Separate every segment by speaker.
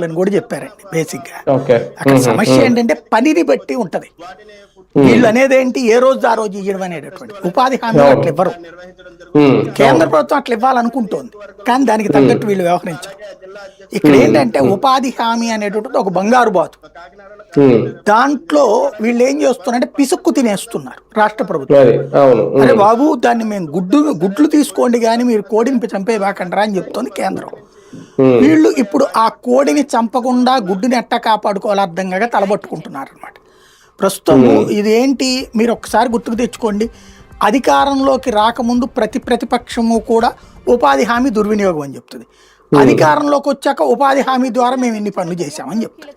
Speaker 1: అని కూడా చెప్పారండి బేసిక్ గా.
Speaker 2: ఓకే.
Speaker 1: అక్కడ సమస్య ఏంటంటే పనిని బట్టి ఉంటది. వీళ్ళు అనేది ఏంటి, ఏ రోజు ఆ రోజు ఇవ్వడం అనేటటువంటి ఉపాధి హామీలు అట్లా ఇవ్వరు. కేంద్ర ప్రభుత్వం అట్లా ఇవ్వాలనుకుంటోంది, కానీ దానికి తగ్గట్టు వీళ్ళు వ్యవహరించారు. ఇక్కడ ఏంటంటే ఉపాధి హామీ అనేటటువంటి ఒక బంగారు బాతు. దాంట్లో వీళ్ళు ఏం చేస్తున్నారంటే పిసుక్కు తినేస్తున్నారు రాష్ట్ర ప్రభుత్వం. అరే బాబు, దాన్ని మేము గుడ్లు తీసుకోండి కానీ మీరు కోడిని చంపేవాకంటారా అని చెప్తోంది కేంద్రం. వీళ్ళు ఇప్పుడు ఆ కోడిని చంపకుండా గుడ్డుని ఎట్టా కాపాడుకోవాలి అర్థం కాక తలబట్టుకుంటున్నారు అనమాట ప్రస్తుతము. ఇదేంటి మీరు ఒక్కసారి గుర్తుకు తెచ్చుకోండి, అధికారంలోకి రాకముందు ప్రతిపక్షము కూడా ఉపాధి హామీ దుర్వినియోగం అని చెప్తుంది. అధికారంలోకి వచ్చాక ఉపాధి హామీ ద్వారా మేము ఇన్ని పనులు చేశామని చెప్తాం.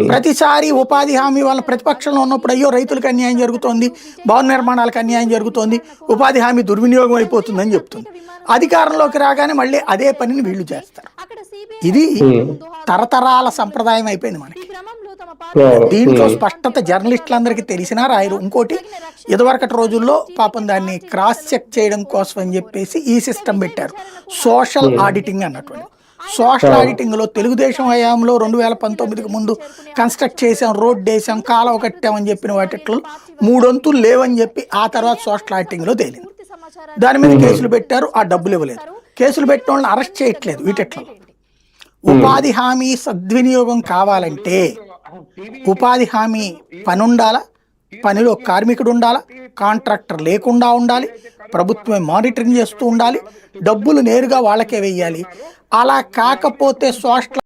Speaker 1: ప్రతిసారి ఉపాధి హామీ వాళ్ళ ప్రతిపక్షంలో ఉన్నప్పుడు అయ్యో రైతులకు అన్యాయం జరుగుతోంది, భవన నిర్మాణాలకు అన్యాయం జరుగుతోంది, ఉపాధి హామీ దుర్వినియోగం అయిపోతుందని చెప్తుంది. అధికారంలోకి రాగానే మళ్ళీ అదే పనిని వీళ్ళు చేస్తారు. ఇది తరతరాల సంప్రదాయం అయిపోయింది మనకి. దీంట్లో స్పష్టత జర్నలిస్టులందరికీ తెలిసినా రాయరు. ఇంకోటి, ఇదివరకటి రోజుల్లో పాపం దాన్ని క్రాస్ చెక్ చేయడం కోసం అని చెప్పేసి ఈ సిస్టమ్ పెట్టారు, సోషల్ ఆడిటింగ్ అన్నటువంటి. సోషల్ ఆడిటింగ్ లో తెలుగుదేశం హయాంలో 2019కి ముందు కన్స్ట్రక్ట్ చేసాం, రోడ్డు వేసాం, కాలువ కట్టామని చెప్పిన వాటిలో 3 వంతులు లేవని చెప్పి ఆ తర్వాత సోషల్ ఆడిటింగ్ లో తేలింది. దాని మీద కేసులు పెట్టారు, ఆ డబ్బులు ఇవ్వలేదు. కేసులు పెట్టిన వాళ్ళని అరెస్ట్ చేయట్లేదు వీటిట్లో. ఉపాధి హామీ సద్వినియోగం కావాలంటే ఉపాధి హామీ పని ఉండాలా, పనిలో కార్మికుడు ఉండాలా, కాంట్రాక్టర్ లేకుండా ఉండాలి, ప్రభుత్వమే మానిటరింగ్ చేస్తూ ఉండాలి, డబ్బులు నేరుగా వాళ్ళకే వెయ్యాలి. అలా కాకపోతే సోషల్